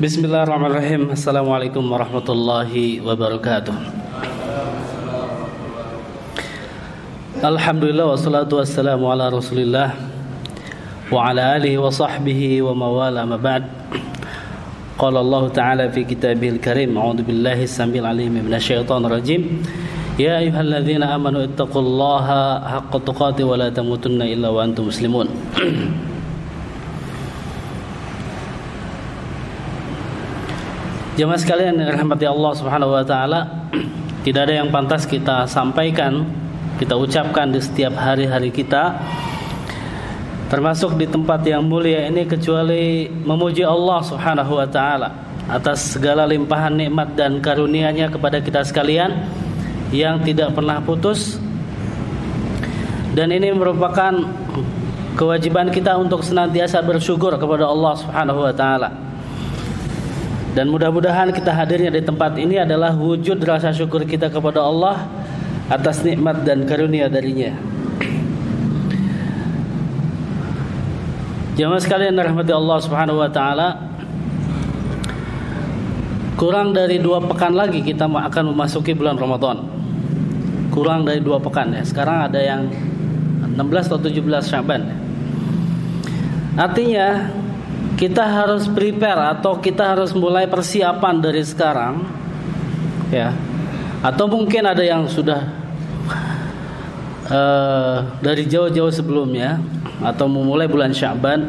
Bismillahirrahmanirrahim. Assalamualaikum warahmatullahi wabarakatuh. Alhamdulillah wassalatu wassalamu ala Rasulillah wa ala alihi wa sahbihi wa mawala ma ba'd. Qala Allah Ta'ala fi kitabihil karim, a'udzu billahi samil alim minasyaitonir rajim. Ya ayyuhalladzina amanu ittaqullaha haqqa tuqatih wa la tamutunna illa wa antum muslimun. Jemaah sekalian yang dirahmati Allah Subhanahu wa taala, tidak ada yang pantas kita sampaikan, kita ucapkan di setiap hari-hari kita, termasuk di tempat yang mulia ini, kecuali memuji Allah Subhanahu wa taala atas segala limpahan nikmat dan karunia-Nya kepada kita sekalian yang tidak pernah putus. Dan ini merupakan kewajiban kita untuk senantiasa bersyukur kepada Allah Subhanahu wa taala. Dan mudah-mudahan kita hadirnya di tempat ini adalah wujud rasa syukur kita kepada Allah atas nikmat dan karunia darinya. Jemaah sekalian rahmati Allah Subhanahu wa taala, kurang dari 2 pekan lagi kita akan memasuki bulan Ramadan. Kurang dari 2 pekan ya. Sekarang ada yang 16 atau 17 Syaban. Artinya kita harus prepare atau kita harus mulai persiapan dari sekarang ya. Atau mungkin ada yang sudah dari jauh-jauh sebelumnya atau memulai bulan Sya'ban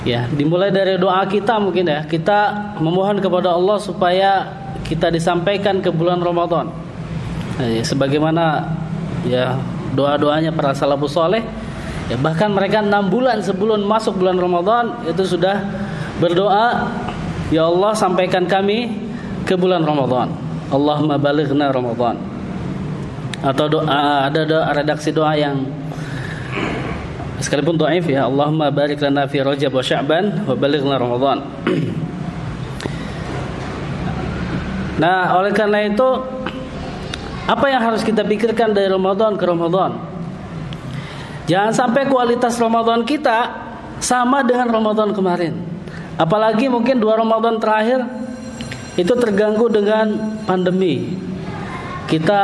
ya, dimulai dari doa kita mungkin ya. Kita memohon kepada Allah supaya kita disampaikan ke bulan Ramadan ya, sebagaimana ya doa-doanya para salafus saleh. Ya, bahkan mereka 6 bulan sebelum masuk bulan Ramadan itu sudah berdoa, ya Allah sampaikan kami ke bulan Ramadan, Allahumma balighna Ramadan. Atau doa, ada doa, redaksi doa yang sekalipun dhaif ya, Allahumma barik lana fi Rajab wa Sya'ban wa balighna Ramadan. Nah, oleh karena itu apa yang harus kita pikirkan dari Ramadan ke Ramadan? Jangan sampai kualitas Ramadan kita sama dengan Ramadan kemarin. Apalagi mungkin 2 Ramadan terakhir itu terganggu dengan pandemi. Kita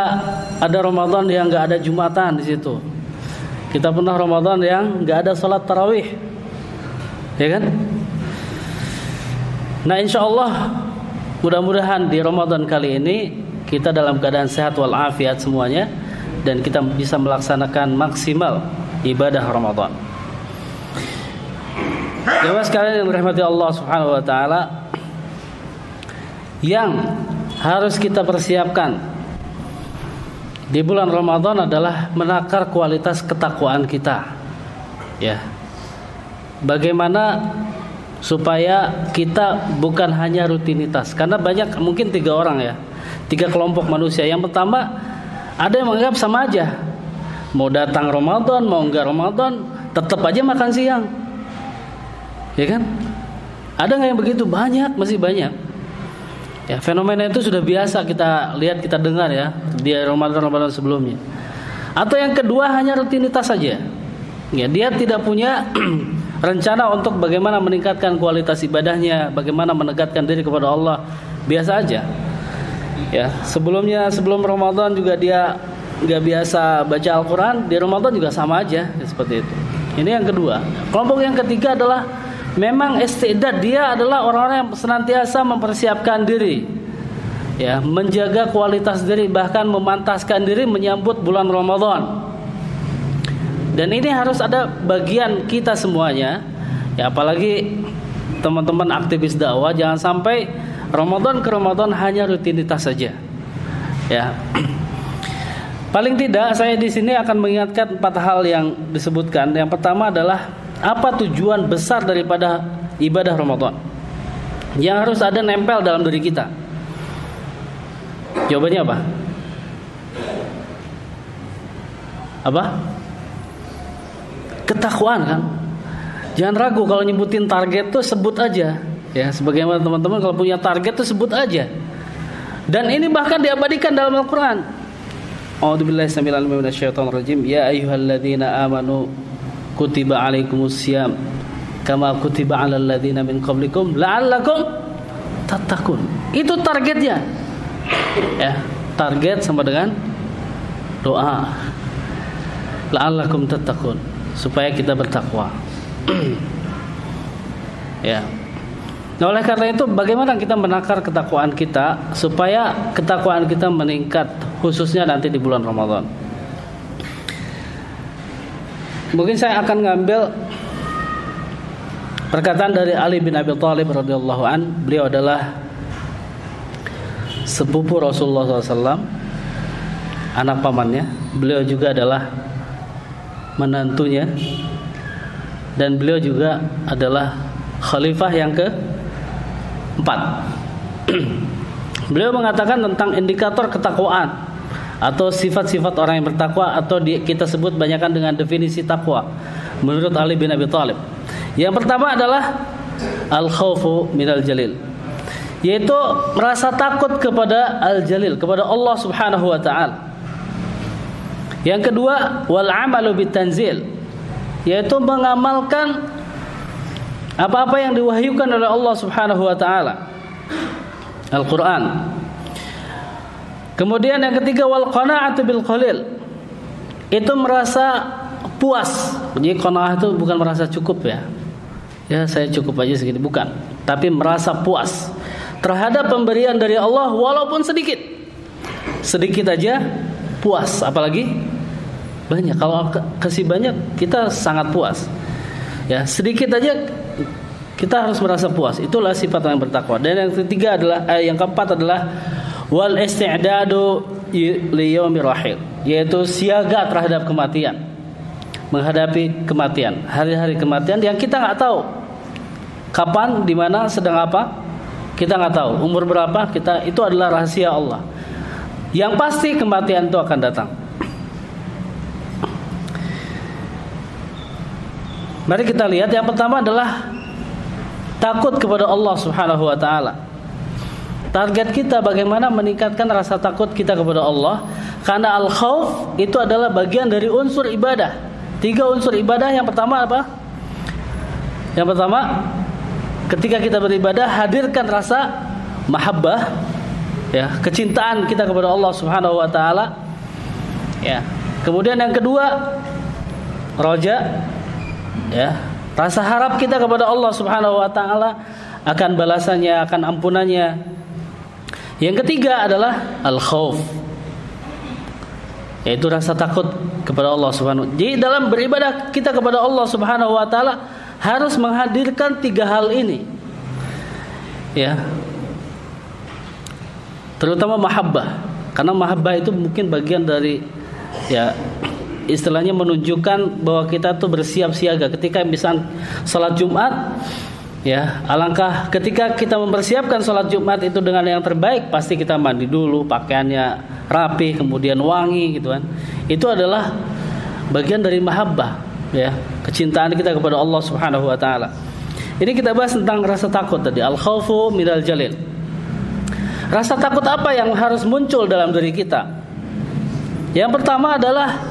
ada Ramadan yang nggak ada Jumatan di situ. Kita pernah Ramadan yang nggak ada salat tarawih, ya kan? Nah, insya Allah mudah-mudahan di Ramadan kali ini kita dalam keadaan sehat walafiat semuanya, dan kita bisa melaksanakan maksimal ibadah Ramadan. Jemaah sekalian yang dirahmati Allah Subhanahu wa taala, yang harus kita persiapkan di bulan Ramadan adalah menakar kualitas ketakwaan kita. Ya. Bagaimana supaya kita bukan hanya rutinitas, karena banyak, mungkin 3 orang ya, 3 kelompok manusia. Yang pertama, ada yang menganggap sama aja, mau datang Ramadan, mau enggak Ramadan, tetap aja makan siang. Ya kan? Ada enggak yang begitu? Banyak, masih banyak. Ya, fenomena itu sudah biasa kita lihat, kita dengar ya di Ramadan sebelumnya. Atau yang kedua, hanya rutinitas saja. Ya, dia tidak punya rencana untuk bagaimana meningkatkan kualitas ibadahnya, bagaimana mendekatkan diri kepada Allah. Biasa aja. Ya, sebelum Ramadan juga dia nggak biasa baca Al-Quran, di Ramadan juga sama aja ya, seperti itu. Ini yang kedua. Kelompok yang ketiga adalah memang istidad, dia adalah orang-orang yang senantiasa mempersiapkan diri ya, menjaga kualitas diri, bahkan memantaskan diri menyambut bulan Ramadan. Dan ini harus ada bagian kita semuanya ya, apalagi teman-teman aktivis dakwah. Jangan sampai Ramadan ke Ramadan hanya rutinitas saja ya. Paling tidak saya di sini akan mengingatkan 4 hal yang disebutkan. Yang pertama adalah apa tujuan besar daripada ibadah Ramadan yang harus ada nempel dalam diri kita. Jawabannya apa? Apa? Ketakwaan kan? Jangan ragu kalau nyebutin target tuh sebut aja. Ya, sebagaimana teman-teman kalau punya target tuh sebut aja. Dan ini bahkan diabadikan dalam Al-Quran. A'udzubillahi minasyaitonir rajim. Ya ayyuhalladzina amanu kutiba alaikumus syiyam kama kutiba 'alal ladzina min qablikum la'allakum tattaqun. Itu targetnya. Ya, target sama dengan doa. La'allakum tattaqun, supaya kita bertakwa. Ya. Nah, oleh karena itu bagaimana kita menakar ketakwaan kita supaya ketakwaan kita meningkat, khususnya nanti di bulan Ramadan. Mungkin saya akan ngambil perkataan dari Ali bin Abi Thalib radhiyallahu an. Beliau adalah sepupu Rasulullah SAW, anak pamannya. Beliau juga adalah menantunya, dan beliau juga adalah khalifah yang ke-4. Beliau mengatakan tentang indikator ketakwaan atau sifat-sifat orang yang bertakwa, atau kita sebut banyakkan dengan definisi takwa menurut Ali bin Abi Thalib. Yang pertama adalah al-khaufu minal jalil, yaitu merasa takut kepada al-jalil, kepada Allah Subhanahu wa taala. Yang kedua, wal amalu bitanzil, yaitu mengamalkan apa-apa yang diwahyukan oleh Allah Subhanahu wa taala, Al-Qur'an. Kemudian yang ketiga, wal qana'atu bil qalil, itu merasa puas. Jadi qanaah itu bukan merasa cukup ya. Ya, saya cukup aja segini, bukan. Tapi merasa puas terhadap pemberian dari Allah walaupun sedikit. Sedikit aja puas, apalagi banyak. Kalau kasih banyak kita sangat puas. Ya, sedikit aja kita harus merasa puas. Itulah sifat orang yang bertakwa. Dan yang ketiga adalah yang keempat adalah wal isti'dadu li yaumir rahil, yaitu siaga terhadap kematian. Menghadapi kematian, hari-hari kematian yang kita enggak tahu kapan, di mana, sedang apa. Kita enggak tahu umur berapa kita, itu adalah rahasia Allah. Yang pasti kematian itu akan datang. Mari kita lihat, yang pertama adalah takut kepada Allah Subhanahu wa taala. Target kita bagaimana meningkatkan rasa takut kita kepada Allah, karena al-khauf itu adalah bagian dari unsur ibadah. 3 unsur ibadah. Yang pertama apa? Yang pertama, ketika kita beribadah hadirkan rasa mahabbah, ya, kecintaan kita kepada Allah Subhanahu wa taala. Ya. Kemudian yang kedua, raja, ya, rasa harap kita kepada Allah Subhanahu wa taala akan balasannya, akan ampunannya. Yang ketiga adalah al-khauf, yaitu rasa takut kepada Allah Subhanahu. Jadi dalam beribadah kita kepada Allah Subhanahu wa taala harus menghadirkan 3 hal ini. Ya. Terutama mahabbah. Karena mahabbah itu mungkin bagian dari, ya, istilahnya menunjukkan bahwa kita tuh bersiap siaga ketika misalnya salat Jumat. Ya, alangkah ketika kita mempersiapkan salat Jumat itu dengan yang terbaik, pasti kita mandi dulu, pakaiannya rapi, kemudian wangi gitu kan. Itu adalah bagian dari mahabbah, ya, kecintaan kita kepada Allah Subhanahu wa taala. Ini kita bahas tentang rasa takut tadi, al-khaufu minal jalil. Rasa takut apa yang harus muncul dalam diri kita? Yang pertama adalah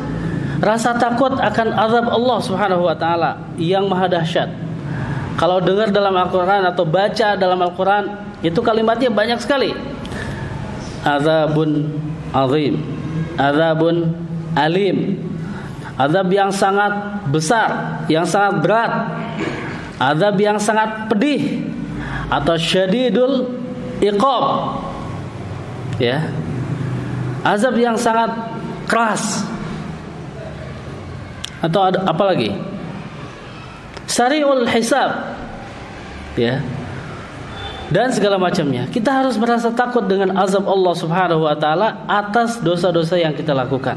rasa takut akan azab Allah Subhanahu wa taala yang maha dahsyat. Kalau dengar dalam Al-Quran atau baca dalam Al-Quran, itu kalimatnya banyak sekali. Azabun azim, azabun alim, azab yang sangat besar, yang sangat berat, azab yang sangat pedih, atau syadidul iqab, ya, azab yang sangat keras. Atau apa lagi? Sari'ul hisab, ya, dan segala macamnya. Kita harus merasa takut dengan azab Allah Subhanahu wa taala atas dosa-dosa yang kita lakukan.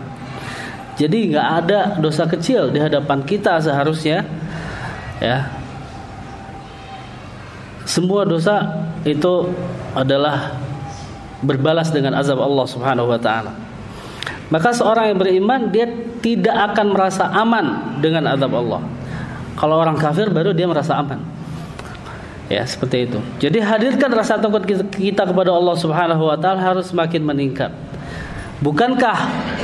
Jadi enggak ada dosa kecil di hadapan kita seharusnya, ya. Semua dosa itu adalah berbalas dengan azab Allah Subhanahu wa taala. Maka seorang yang beriman, dia tidak akan merasa aman dengan azab Allah. Kalau orang kafir baru dia merasa aman. Ya, seperti itu. Jadi hadirkan rasa takut kita kepada Allah Subhanahu wa taala harus semakin meningkat. Bukankah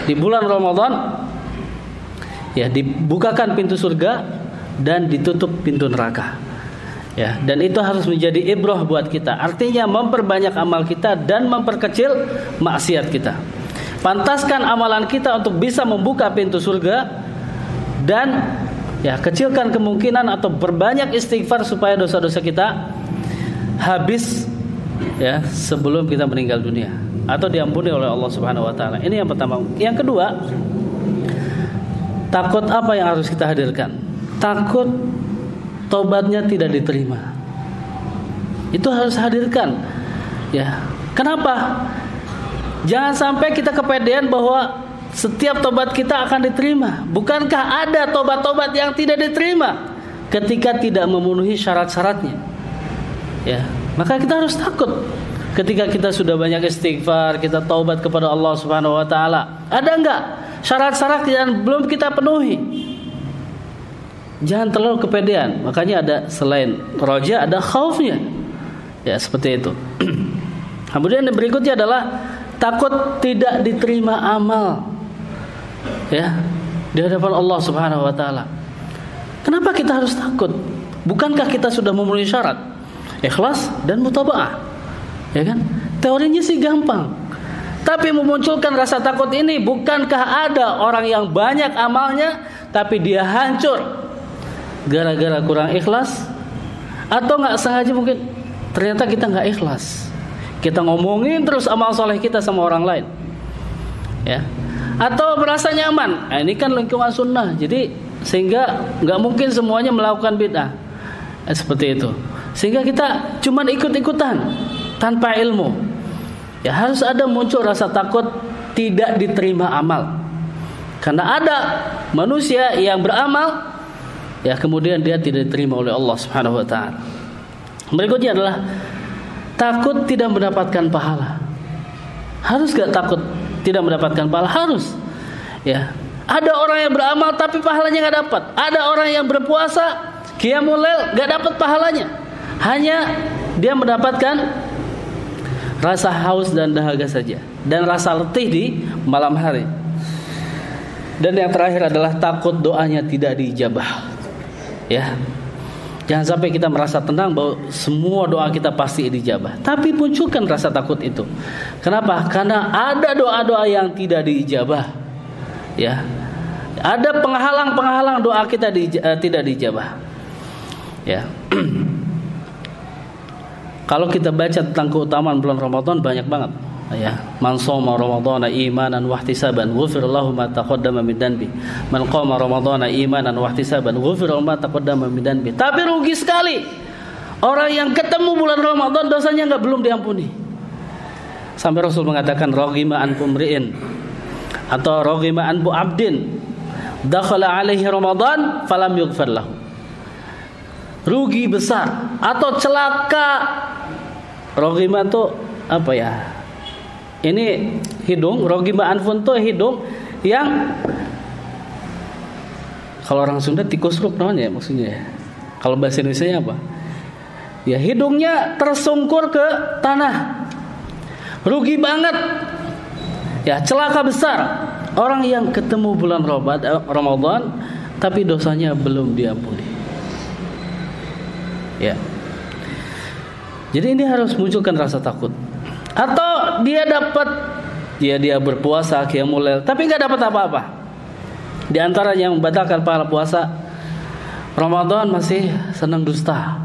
di bulan Ramadan, ya, dibukakan pintu surga, dan ditutup pintu neraka. Ya, dan itu harus menjadi ibrah buat kita. Artinya memperbanyak amal kita dan memperkecil maksiat kita. Pantaskan amalan kita untuk bisa membuka pintu surga, dan ya, kecilkan kemungkinan atau berbanyak istighfar supaya dosa-dosa kita habis ya sebelum kita meninggal dunia atau diampuni oleh Allah Subhanahu wa taala. Ini yang pertama. Yang kedua, takut apa yang harus kita hadirkan? Takut tobatnya tidak diterima. Itu harus hadirkan. Ya. Kenapa? Jangan sampai kita kepedean bahwa setiap tobat kita akan diterima. Bukankah ada tobat-tobat yang tidak diterima ketika tidak memenuhi syarat-syaratnya? Ya, maka kita harus takut ketika kita sudah banyak istighfar, kita taubat kepada Allah Subhanahu wa taala. Ada enggak syarat-syarat yang belum kita penuhi? Jangan terlalu kepedean. Makanya ada selain roja ada khaufnya. Ya, seperti itu. Kemudian yang berikutnya adalah takut tidak diterima amal. Ya, di hadapan Allah Subhanahu wa taala. Kenapa kita harus takut? Bukankah kita sudah memenuhi syarat ikhlas dan mutabaah? Ya kan? Teorinya sih gampang. Tapi memunculkan rasa takut ini, bukankah ada orang yang banyak amalnya tapi dia hancur gara-gara kurang ikhlas, atau nggak sengaja mungkin ternyata kita nggak ikhlas, kita ngomongin terus amal soleh kita sama orang lain, ya, atau merasa nyaman. Ini kan lingkungan sunnah, jadi sehingga nggak mungkin semuanya melakukan bid'ah, seperti itu, sehingga kita cuman ikut-ikutan tanpa ilmu. Ya, harus ada muncul rasa takut tidak diterima amal, karena ada manusia yang beramal ya kemudian dia tidak diterima oleh Allah Subhanahu wa taala. Berikutnya adalah takut tidak mendapatkan pahala. Harus gak takut tidak mendapatkan pahala? Harus. Ya. Ada orang yang beramal tapi pahalanya gak dapat. Ada orang yang berpuasa qiyamul lail gak dapat pahalanya. Hanya dia mendapatkan rasa haus dan dahaga saja, dan rasa letih di malam hari. Dan yang terakhir adalah takut doanya tidak diijabah. Ya, jangan sampai kita merasa tenang bahwa semua doa kita pasti dijabah. Tapi munculkan rasa takut itu. Kenapa? Karena ada doa-doa yang tidak diijabah. Ya, ada penghalang-penghalang doa kita tidak dijabah. Ya, kalau kita baca tentang keutamaan bulan Ramadan banyak banget. Ya, man shoma ramadhana imanan wa ihtisaban ghufira lahu ma taqaddama min dhanbi. Man qama ramadhana imanan wa ihtisaban ghufira lahu ma taqaddama min dhanbi. Tapi rugi sekali orang yang ketemu bulan Ramadan dosanya belum diampuni. Sampai Rasul mengatakan raghima anfu mri'in atau raghima anfu abdin dakhala alaihi Ramadan falam yughfar lahu. Rugi besar atau celaka. Raghima itu apa ya? Ini hidung, rogima anfun tuh hidung yang kalau orang Sunda tikusruk namanya maksudnya. Kalau bahasa Indonesia apa? Ya, hidungnya tersungkur ke tanah. Rugi banget. Ya, celaka besar orang yang ketemu bulan Ramadan tapi dosanya belum diampuni. Ya. Jadi ini harus munculkan rasa takut. Atau dia dapat dia berpuasa qiyamul lail tapi enggak dapat apa-apa. Di antara yang membatalkan pahala puasa Ramadan masih senang dusta.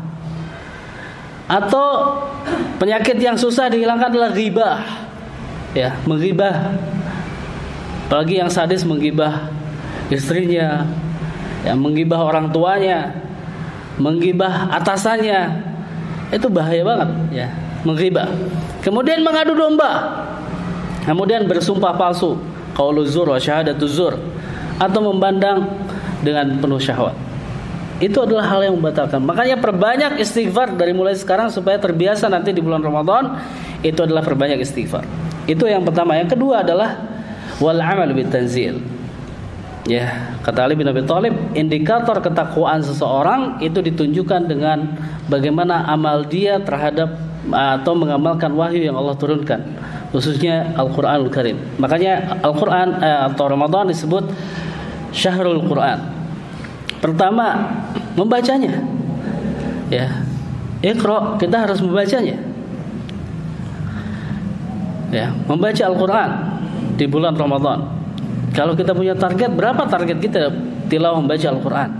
Atau penyakit yang susah dihilangkan adalah ghibah. Ya, menggibah. Apalagi yang sadis menggibah istrinya, ya, menggibah orang tuanya, menggibah atasannya. Itu bahaya banget, ya. Menggibah. Kemudian mengadu domba. Kemudian bersumpah palsu, qaulu zur wa syahadatu zur, atau memandang dengan penuh syahwat. Itu adalah hal yang membatalkan. Makanya perbanyak istighfar dari mulai sekarang supaya terbiasa nanti di bulan Ramadan. Itu adalah perbanyak istighfar. Itu yang pertama. Yang kedua adalah wal amal bitanzil. Ya, kata Ali bin Abi Thalib, indikator ketakwaan seseorang itu ditunjukkan dengan bagaimana amal dia terhadap atau mengamalkan wahyu yang Allah turunkan, khususnya Al-Qur'anul Karim. Makanya Al-Qur'an atau Ramadan disebut Syahrul Qur'an. Pertama, membacanya. Ya. Iqra, kita harus membacanya. Ya, membaca Al-Qur'an di bulan Ramadan. Kalau kita punya target, berapa target kita tilawah membaca Al-Qur'an?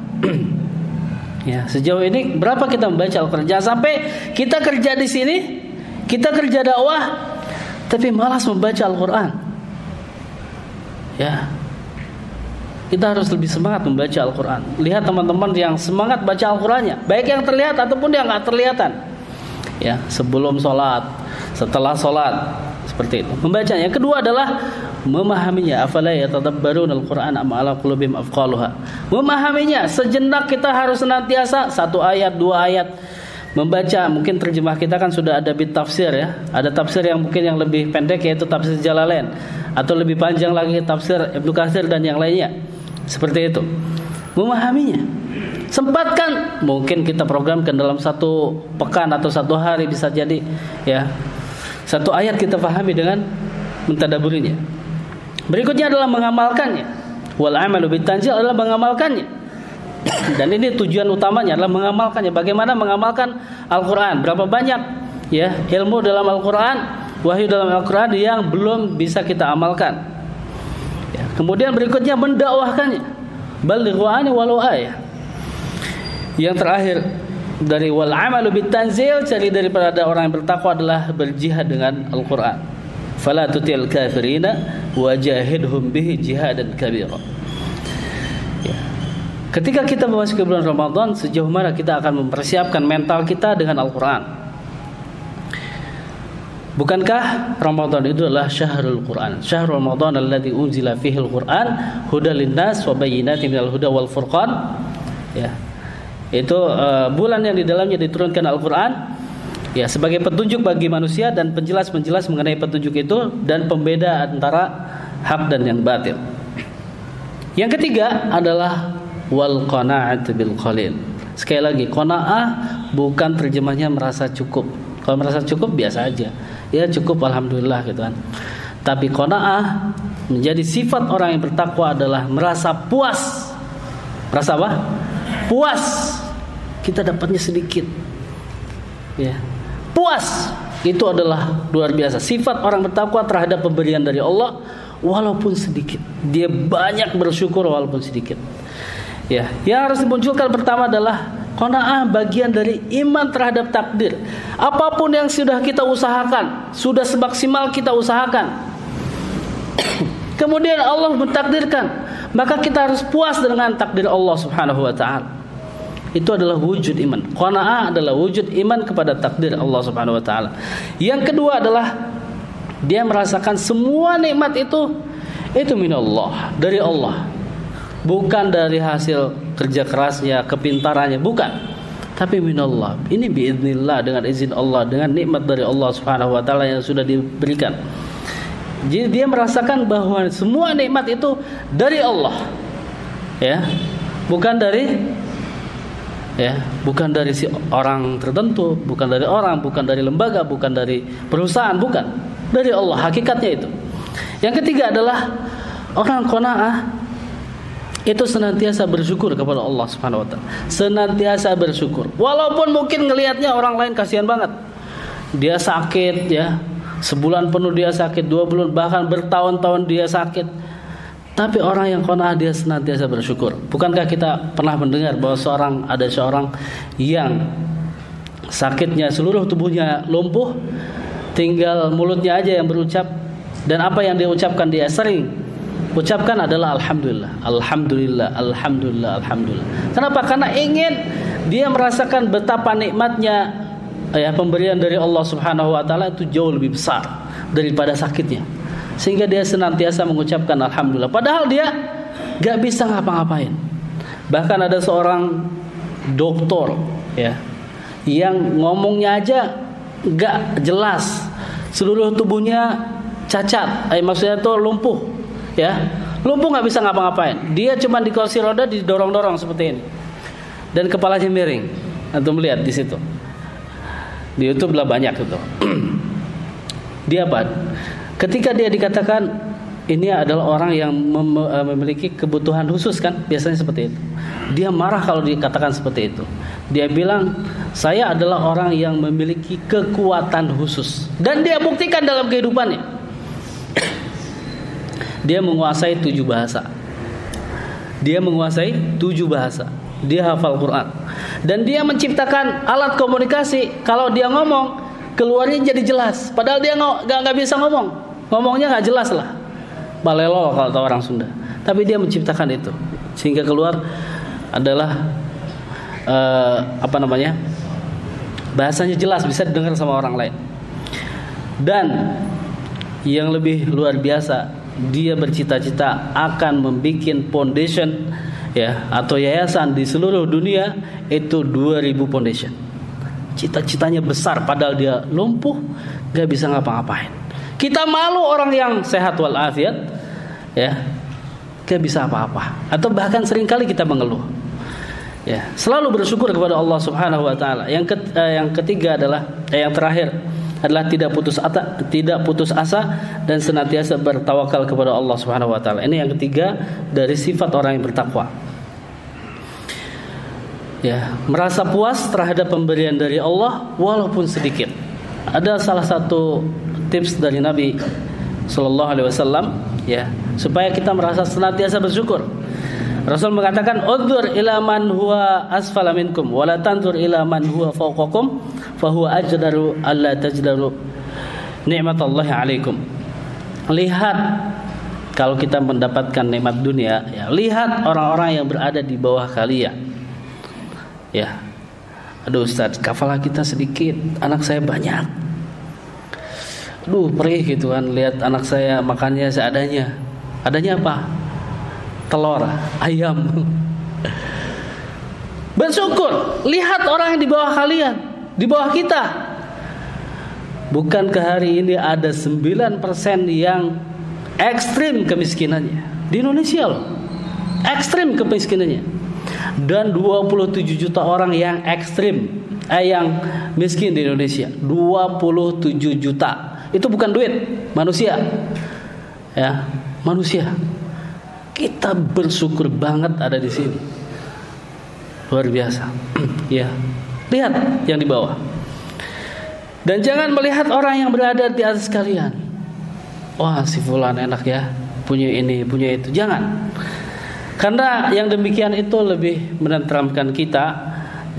Ya, sejauh ini berapa kita membaca Al-Qur'an? Jangan sampai kita kerja di sini, kita kerja dakwah, tapi malas membaca Al-Qur'an. Ya. Kita harus lebih semangat membaca Al-Qur'an. Lihat teman-teman yang semangat baca Al-Qur'annya, baik yang terlihat ataupun yang enggak terlihatan. Ya, sebelum sholat, setelah sholat, seperti itu. Membacanya. Yang kedua adalah memahaminya. Afala yatadabbaruna al-Qur'an am ala qulubihim afqaluha. Memahaminya. Sejenak kita harus senantiasa 1 ayat, 2 ayat membaca. Mungkin terjemah kita kan sudah ada bit tafsir ya. Ada tafsir yang mungkin yang lebih pendek, yaitu tafsir Jalalain, atau lebih panjang lagi tafsir Ibnu Katsir dan yang lainnya. Seperti itu. Memahaminya. Sempatkan, mungkin kita programkan dalam 1 pekan atau 1 hari, bisa jadi ya 1 ayat kita pahami dengan mentadaburinya. Berikutnya adalah mengamalkannya. Wal amalu bitanzil adalah mengamalkannya. Dan ini tujuan utamanya adalah mengamalkannya. Bagaimana mengamalkan Al-Qur'an? Berapa banyak ya ilmu dalam Al-Qur'an, wahyu dalam Al-Qur'an yang belum bisa kita amalkan. Ya, kemudian berikutnya mendakwahkannya. Balighu anni walau ayah. Yang terakhir dari wal amalu bitanzil, cari daripada orang yang bertakwa adalah berjihad dengan Al-Qur'an. Fala tutil kafirina wajahidhum bihi jihadan kabira. Ya. Ketika kita memasuki bulan Ramadan, sejauh mana kita akan mempersiapkan mental kita dengan Al-Qur'an? Bukankah Ramadan itu adalah syahrul Quran? Syahrul Ramadan alladzi unzila fihi al-Quran hudal linnas wa bayyinatin minal huda wal furqan. Ya. Itu bulan yang di dalamnya diturunkan Al-Qur'an ya, sebagai petunjuk bagi manusia dan penjelas-penjelas mengenai petunjuk itu dan pembeda antara hak dan yang batil. Yang ketiga adalah wal qanaa'at bil qalil. Sekali lagi, qanaa'ah bukan terjemahnya merasa cukup. Kalau merasa cukup biasa aja. Ya cukup alhamdulillah gitu kan. Tapi qanaa'ah menjadi sifat orang yang bertakwa adalah merasa puas. Merasa apa? Puas. Kita dapatnya sedikit. Ya. Puas. Itu adalah luar biasa. Sifat orang bertakwa terhadap pemberian dari Allah walaupun sedikit. Dia banyak bersyukur walaupun sedikit. Ya, yang harus dimunculkan pertama adalah qanaah, bagian dari iman terhadap takdir. Apapun yang sudah kita usahakan, sudah semaksimal kita usahakan, kemudian Allah mentakdirkan, maka kita harus puas dengan takdir Allah Subhanahu wa taala. Itu adalah wujud iman. Qanaah adalah wujud iman kepada takdir Allah Subhanahu wa taala. Yang kedua adalah dia merasakan semua nikmat itu minallah, dari Allah. Bukan dari hasil kerja kerasnya, kepintarannya, bukan. Tapi minallah. Ini biiznillah, dengan izin Allah, dengan nikmat dari Allah Subhanahu wa taala yang sudah diberikan. Jadi dia merasakan bahwa semua nikmat itu dari Allah. Ya. Bukan dari si orang tertentu, bukan dari orang, bukan dari lembaga, bukan dari perusahaan, bukan. Dari Allah, hakikatnya itu. Yang ketiga adalah orang qanaah itu senantiasa bersyukur kepada Allah Subhanahu wa taala. Senantiasa bersyukur. Walaupun mungkin ngelihatnya orang lain kasihan banget. Dia sakit ya. Sebulan penuh dia sakit, 2 bulan, bahkan bertahun-tahun dia sakit. Tapi orang yang qanaah dia senantiasa bersyukur. Bukankah kita pernah mendengar bahwa ada seorang yang sakitnya seluruh tubuhnya lumpuh, tinggal mulutnya aja yang berucap, dan apa yang dia ucapkan dia sering ucapkan adalah alhamdulillah, alhamdulillah, alhamdulillah, alhamdulillah. Kenapa? Karena ingin dia merasakan betapa nikmatnya ya pemberian dari Allah Subhanahu wa taala itu jauh lebih besar daripada sakitnya. Sehingga dia senantiasa mengucapkan alhamdulillah. Padahal dia gak bisa ngapa-ngapain. Bahkan ada seorang dokter ya yang ngomongnya aja gak jelas. Seluruh tubuhnya cacat, maksudnya itu lumpuh. Ya, lumpuh nggak bisa ngapa-ngapain. Dia cuma di kursi roda didorong-dorong seperti ini, dan kepalanya miring. Antum melihat di situ. Di YouTube lah banyak itu. Dia apa? Ketika dia dikatakan ini adalah orang yang memiliki kebutuhan khusus kan, biasanya seperti itu. Dia marah kalau dikatakan seperti itu. Dia bilang, saya adalah orang yang memiliki kekuatan khusus, dan dia buktikan dalam kehidupannya. Dia menguasai 7 bahasa. Dia menguasai 7 bahasa. Dia hafal Quran, dan dia menciptakan alat komunikasi. Kalau dia ngomong, keluarnya jadi jelas. Padahal dia nggak bisa ngomong. Ngomongnya nggak jelas lah, balelo kalau kata orang Sunda. Tapi dia menciptakan itu sehingga keluar adalah bahasanya jelas, bisa didengar sama orang lain. Dan yang lebih luar biasa, dia bercita-cita akan membuat foundation ya atau yayasan di seluruh dunia, itu 2000 foundation. Cita-citanya besar, padahal dia lumpuh, gak bisa ngapa-ngapain. Kita malu orang yang sehat walafiat, ya, gak bisa apa-apa, atau bahkan seringkali kita mengeluh. Ya, selalu bersyukur kepada Allah Subhanahu wa taala. Yang ketiga adalah yang terakhir adalah tidak putus asa dan senantiasa bertawakal kepada Allah Subhanahu wa taala. Ini yang ketiga dari sifat orang yang bertakwa. Ya, merasa puas terhadap pemberian dari Allah walaupun sedikit. Ada salah satu tips dari Nabi sallallahu alaihi wasallam, ya, supaya kita merasa senantiasa bersyukur. Rasul mengatakan, "Udhur ila man huwa asfala minkum wa la tanzur ila man huwa fawqakum fa huwa ajdaru alla tajdaru ni'matallahi 'alaikum." Lihat, kalau kita mendapatkan nikmat dunia, ya, lihat orang-orang yang berada di bawah kalian. Ya, aduh Ustaz, kafalah kita sedikit, anak saya banyak. Aduh, perih gitu kan, lihat anak saya makannya seadanya. Adanya apa? Telur, ayam. Bersyukur, lihat orang yang di bawah kalian, di bawah kita. Bukankah hari ini ada 9% yang ekstrim kemiskinannya di Indonesia loh, ekstrim kemiskinannya. Dan 27 juta orang yang ekstrim, yang miskin di Indonesia. 27 juta. Itu bukan duit, manusia. Ya, manusia. Kita bersyukur banget ada di sini. Luar biasa. Ya. Lihat yang di bawah. Dan jangan melihat orang yang berada di atas kalian. Wah, si fulan enak ya, punya ini, punya itu. Jangan. Karena yang demikian itu lebih menenteramkan kita,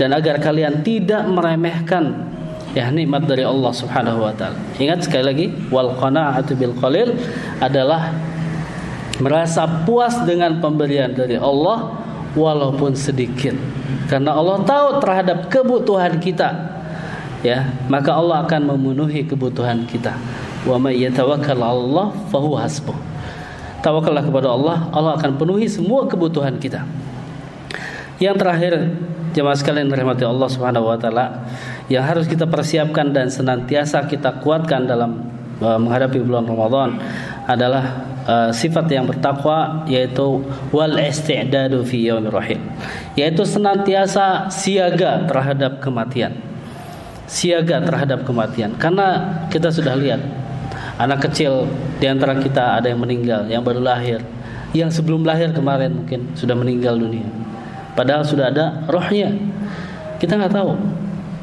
dan agar kalian tidak meremehkan ya nikmat dari Allah Subhanahu wa taala. Ingat sekali lagi, wal qanaa'atu bil qalil adalah merasa puas dengan pemberian dari Allah walaupun sedikit. Karena Allah tahu terhadap kebutuhan kita. Ya, maka Allah akan memenuhi kebutuhan kita. Wa may yatawakkal 'ala Allah fa huwa hasbuh. Tawakallah kepada Allah, Allah akan penuhi semua kebutuhan kita. Yang terakhir, jemaah sekalian dirahmati Allah Subhanahu wa taala, yang harus kita persiapkan dan senantiasa kita kuatkan dalam menghadapi bulan Ramadan adalah sifat yang bertakwa, yaitu wal isti'dadu fi yaumir rahil, yaitu senantiasa siaga terhadap kematian. Siaga terhadap kematian, karena kita sudah lihat anak kecil di antara kita ada yang meninggal, yang baru lahir, yang sebelum lahir kemarin mungkin sudah meninggal dunia. Padahal sudah ada rohnya. Kita nggak tahu.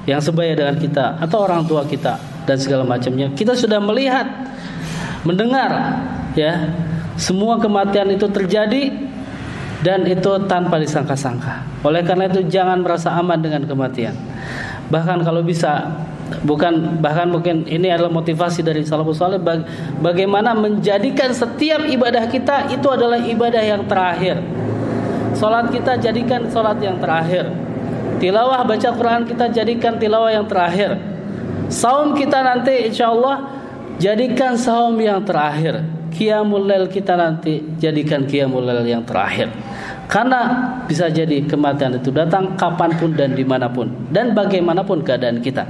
Yang sebaya dengan kita atau orang tua kita dan segala macamnya. Kita sudah melihat, mendengar, ya, semua kematian itu terjadi, dan itu tanpa disangka-sangka. Oleh karena itu jangan merasa aman dengan kematian. Bahkan kalau bisa, bahkan mungkin ini adalah motivasi dari salafus saleh, bagaimana menjadikan setiap ibadah kita itu adalah ibadah yang terakhir. Salat kita jadikan salat yang terakhir. Tilawah baca Quran kita jadikan tilawah yang terakhir. Saum kita nanti insyaallah jadikan saum yang terakhir. Qiyamul lail kita nanti jadikan qiyamul lail yang terakhir. Karena bisa jadi kematian itu datang kapanpun dan dimanapun dan bagaimanapun keadaan kita.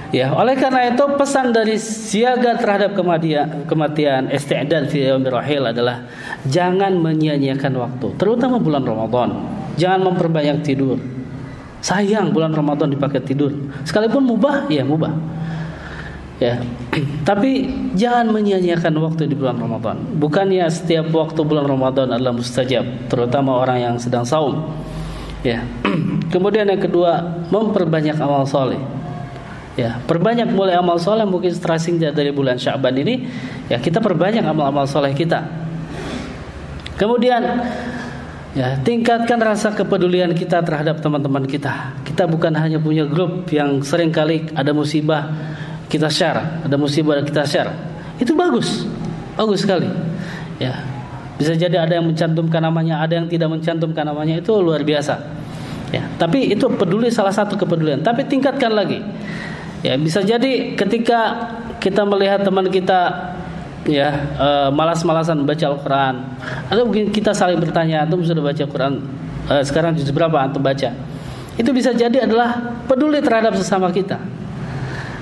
Ya, oleh karena itu pesan dari siaga terhadap kematian isti'dad fi yaumir rahil adalah jangan menyia-nyiakan waktu, terutama bulan Ramadan. Jangan memperbanyak tidur. Sayang bulan Ramadan dipakai tidur. Sekalipun mubah, ya mubah. Ya. Tapi jangan menyia-nyiakan waktu di bulan Ramadan. Bukannya setiap waktu bulan Ramadan adalah mustajab, terutama orang yang sedang saum. Ya. Kemudian yang kedua, memperbanyak amal soleh. Ya, perbanyak mulai amal soleh. Mungkin stressing dari bulan Sya'ban ini, ya kita perbanyak amal-amal soleh kita. Kemudian, ya tingkatkan rasa kepedulian kita terhadap teman-teman kita. Kita bukan hanya punya grup yang sering kali ada musibah kita share, ada musibah kita share. Itu bagus sekali. Ya, bisa jadi ada yang mencantumkan namanya, ada yang tidak mencantumkan namanya, itu luar biasa. Ya, tapi itu peduli, salah satu kepedulian. Tapi tingkatkan lagi. Ya, bisa jadi ketika kita melihat teman kita ya malas-malasan membaca Al-Quran, atau mungkin kita saling bertanya, antum sudah baca Quran sekarang juz berapa antum baca? Itu bisa jadi adalah peduli terhadap sesama kita.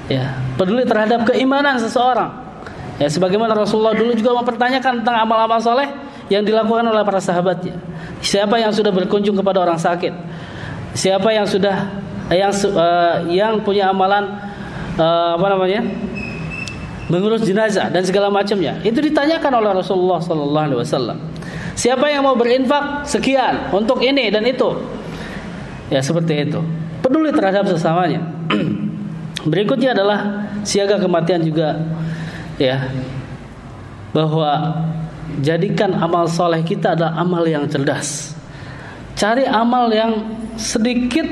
Ya, peduli terhadap keimanan seseorang. Ya, sebagaimana Rasulullah dulu juga mempertanyakan tentang amal-amal soleh yang dilakukan oleh para sahabatnya. Siapa yang sudah berkunjung kepada orang sakit? Siapa yang sudah yang punya amalan mengurus jenazah dan segala macamnya? Itu ditanyakan oleh Rasulullah sallallahu alaihi wasallam. Siapa yang mau berinfak sekian untuk ini dan itu? Ya, seperti itu. Peduli terhadap sesamanya. Berikutnya adalah siaga kematian juga, ya, bahwa jadikan amal soleh kita adalah amal yang cerdas. Cari amal yang sedikit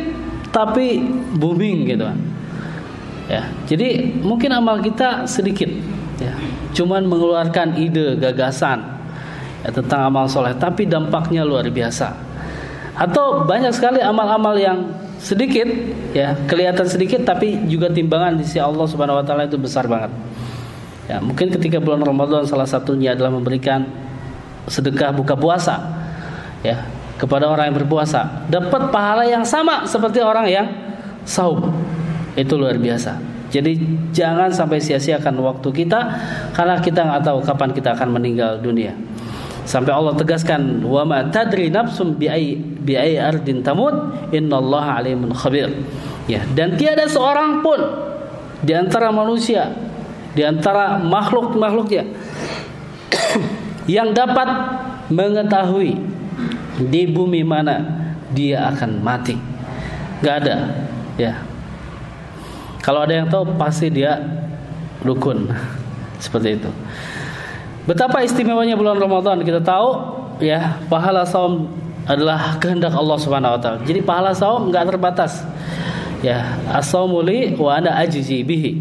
tapi booming gitu kan. Ya, jadi mungkin amal kita sedikit, ya, cuman mengeluarkan ide, gagasan ya, tentang amal soleh, tapi dampaknya luar biasa. Atau banyak sekali amal-amal yang sedikit, ya, kelihatan sedikit, tapi juga timbangan di sisi Allah Subhanahu Wa Taala itu besar banget. Ya, mungkin ketika bulan Ramadan salah satunya adalah memberikan sedekah buka puasa, ya, kepada orang yang berpuasa, dapat pahala yang sama seperti orang yang saum. Itu luar biasa. Jadi jangan sampai sia-siakan waktu kita, karena kita nggak tahu kapan kita akan meninggal dunia. Sampai Allah tegaskan, wa ma tadri nafsum bi ayyi ardin tamut innallaha alimun khabir. Ya, dan tiada seorang pun di antara manusia, di antara makhluk-makhluknya yang dapat mengetahui di bumi mana dia akan mati. Enggak ada, ya. Kalau ada yang tahu pasti dia dukun. Seperti itu. Betapa istimewanya bulan Ramadan, kita tahu, ya, pahala saum adalah kehendak Allah Subhanahu Wa Taala. Jadi pahala saum enggak terbatas. Ya, as-saumu li wa ana ajzi bihi.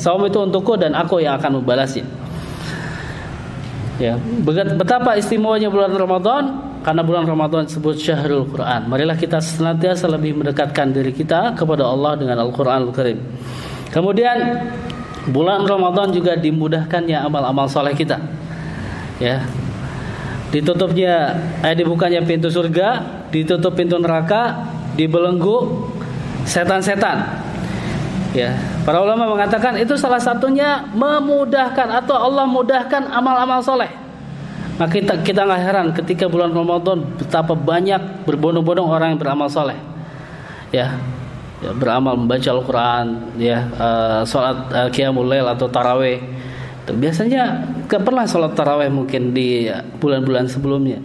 Saum itu untukku dan aku yang akan membalasnya. Ya, betapa istimewanya bulan Ramadan, karena bulan Ramadan disebut Syahrul Quran. Marilah kita senantiasa lebih mendekatkan diri kita kepada Allah dengan Al-Qur'anul Karim. Kemudian bulan Ramadan juga dimudahkannya amal-amal soleh kita. Ya. Dibukanya pintu surga, ditutup pintu neraka, dibelenggu setan-setan. Ya, para ulama mengatakan itu salah satunya memudahkan, atau Allah mudahkan amal-amal soleh. Maka kita nggak heran ketika bulan Ramadan betapa banyak berbondong-bondong orang yang beramal soleh. Ya, beramal membaca Al-Quran, ya, sholat qiyamul lail atau taraweh. Biasanya gak pernah sholat taraweh mungkin di bulan-bulan sebelumnya.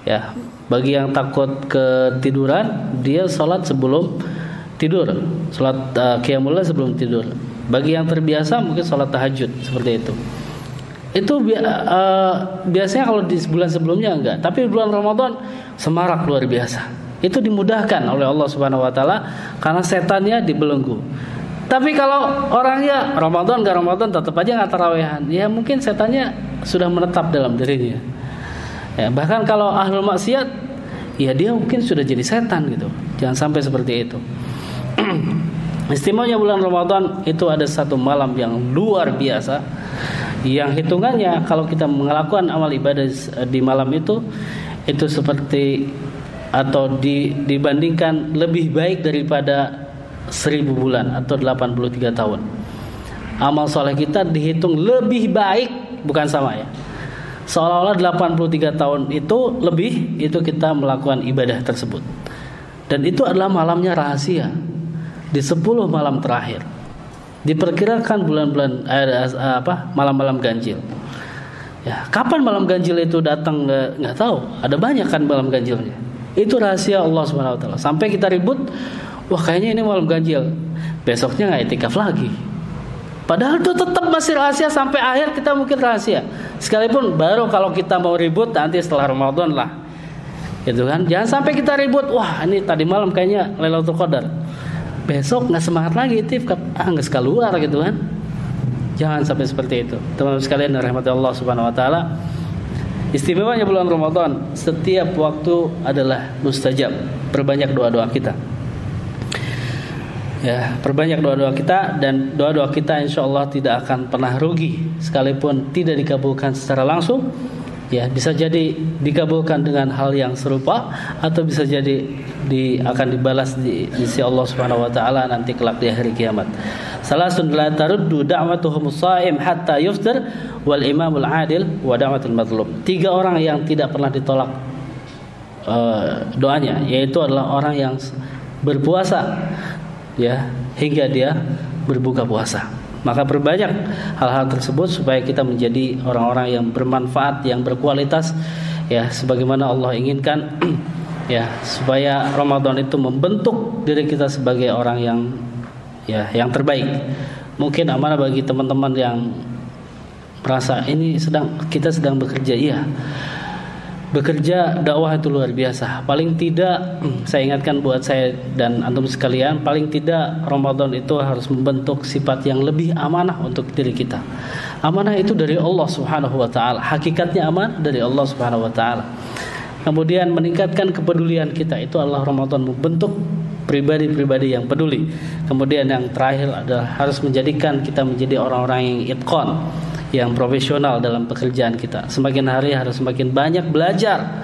Ya, bagi yang takut ketiduran, dia sholat sebelum tidur, sholat qiyamul lail sebelum tidur. Bagi yang terbiasa mungkin sholat tahajud, seperti itu. Itu biasanya kalau di bulan sebelumnya enggak, tapi bulan Ramadan semarak luar biasa. Itu dimudahkan oleh Allah Subhanahu Wa Taala karena setannya dibelenggu. Tapi kalau orangnya Ramadan enggak Ramadan tetap aja nggak tarawehan, ya mungkin setannya sudah menetap dalam dirinya. Ya, bahkan kalau ahlul maksiat, ya dia mungkin sudah jadi setan gitu. Jangan sampai seperti itu. Istimewanya bulan Ramadan itu ada satu malam yang luar biasa, yang hitungannya kalau kita melakukan amal ibadah di malam itu seperti atau dibandingkan lebih baik daripada 1000 bulan atau 83 tahun. Amal soleh kita dihitung lebih baik, bukan sama ya. Seolah-olah 83 tahun itu lebih, itu kita melakukan ibadah tersebut. Dan itu adalah malamnya rahasia, di 10 malam terakhir. Diperkirakan bulan-bulan malam-malam ganjil. Ya, kapan malam ganjil itu datang nggak tahu. Ada banyak kan malam ganjilnya. Itu rahasia Allah Subhanahu wa taala. Sampai kita ribut, wah kayaknya ini malam ganjil. Besoknya nggak itikaf lagi. Padahal itu tetap masih rahasia sampai akhir, kita mungkin rahasia. Sekalipun baru kalau kita mau ribut nanti setelah Ramadan lah. Gitu kan? Jangan sampai kita ribut, wah ini tadi malam kayaknya Lailatul Qadar. Besok nggak semangat lagi itikaf, nggak keluar gitu kan? Jangan sampai seperti itu. Teman-teman sekalian yang dirahmati Allah Subhanahu wa taala, istimewanya bulan Ramadan, setiap waktu adalah mustajab. Perbanyak doa-doa kita. Ya, perbanyak doa-doa kita, dan doa-doa kita insyaallah tidak akan pernah rugi sekalipun tidak dikabulkan secara langsung. Ya, bisa jadi dikabulkan dengan hal yang serupa atau bisa jadi akan dibalas di sisi Allah Subhanahu wa taala nanti kelak di hari kiamat. Salasun la taruddu da'watuhum shaim hatta yuftir wal imamul adil wa da'watul mazlum. 3 orang yang tidak pernah ditolak doanya, yaitu adalah orang yang berpuasa ya hingga dia berbuka puasa. Maka perbanyak hal-hal tersebut supaya kita menjadi orang-orang yang bermanfaat, yang berkualitas ya sebagaimana Allah inginkan ya, supaya Ramadan itu membentuk diri kita sebagai orang yang terbaik. Mungkin amanah bagi teman-teman yang merasa ini kita sedang bekerja, iya. Bekerja dakwah itu luar biasa. Paling tidak saya ingatkan buat saya dan antum sekalian, paling tidak Ramadan itu harus membentuk sifat yang lebih amanah untuk diri kita. Amanah itu dari Allah Subhanahu wa taala. Hakikatnya amanah dari Allah Subhanahu wa taala. Kemudian meningkatkan kepedulian kita, itu adalah Ramadan membentuk pribadi-pribadi yang peduli. Kemudian yang terakhir adalah harus menjadikan kita menjadi orang-orang yang itqan, yang profesional dalam pekerjaan kita. Semakin hari harus semakin banyak belajar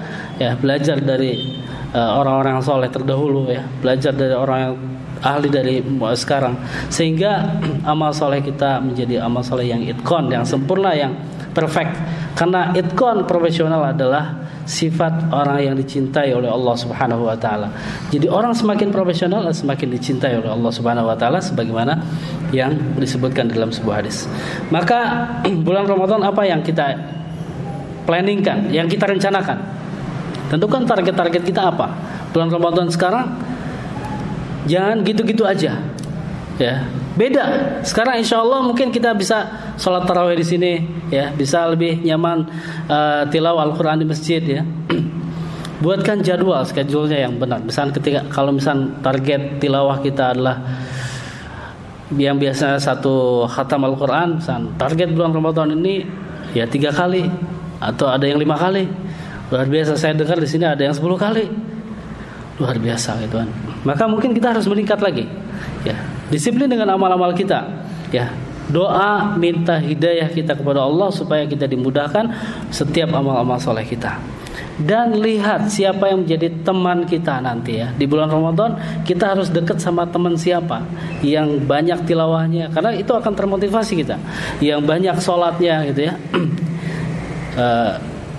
belajar dari orang-orang soleh terdahulu ya, belajar dari orang yang ahli dari sekarang, sehingga amal soleh kita menjadi amal soleh yang itqan, yang sempurna, yang perfect. Karena itqan profesional adalah sifat orang yang dicintai oleh Allah Subhanahu wa taala. Jadi orang semakin profesional semakin dicintai oleh Allah Subhanahu wa taala sebagaimana yang disebutkan dalam sebuah hadis. Maka bulan Ramadan apa yang kita planningkan, yang kita rencanakan? Tentukan target-target kita apa? Bulan Ramadan sekarang jangan gitu-gitu aja. Ya, beda. Sekarang insya Allah mungkin kita bisa sholat tarawih di sini, ya, bisa lebih nyaman tilawah Al-Quran di masjid, ya. Buatkan jadwal, schedule-nya yang benar. Misalnya kalau target tilawah kita adalah yang biasa 1 khatam Al-Quran, target bulan Ramadan ini ya 3 kali atau ada yang 5 kali. Luar biasa, saya dengar di sini ada yang 10 kali. Luar biasa gitu kan. Maka mungkin kita harus meningkat lagi. Ya, disiplin dengan amal-amal kita. Ya, doa minta hidayah kita kepada Allah supaya kita dimudahkan setiap amal-amal soleh kita. Dan lihat siapa yang menjadi teman kita nanti ya. Di bulan Ramadan kita harus dekat sama teman siapa yang banyak tilawahnya, karena itu akan termotivasi kita. Yang banyak sholatnya gitu ya.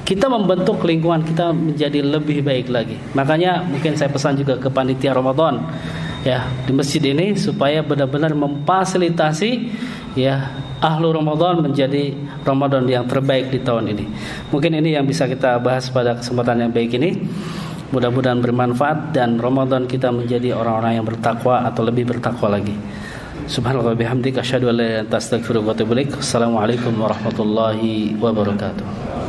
Kita membentuk lingkungan kita menjadi lebih baik lagi. Makanya mungkin saya pesan juga ke panitia Ramadan ya di masjid ini supaya benar-benar memfasilitasi ya ahlu Ramadan menjadi Ramadan yang terbaik di tahun ini. Mungkin ini yang bisa kita bahas pada kesempatan yang baik ini. Mudah-mudahan bermanfaat dan Ramadan kita menjadi orang-orang yang bertakwa atau lebih bertakwa lagi. Subhanallah wa bihamdika asyhadu an la ilaha illa anta astaghfiruka wa atubu ilaik. Assalamualaikum warahmatullahi wabarakatuh.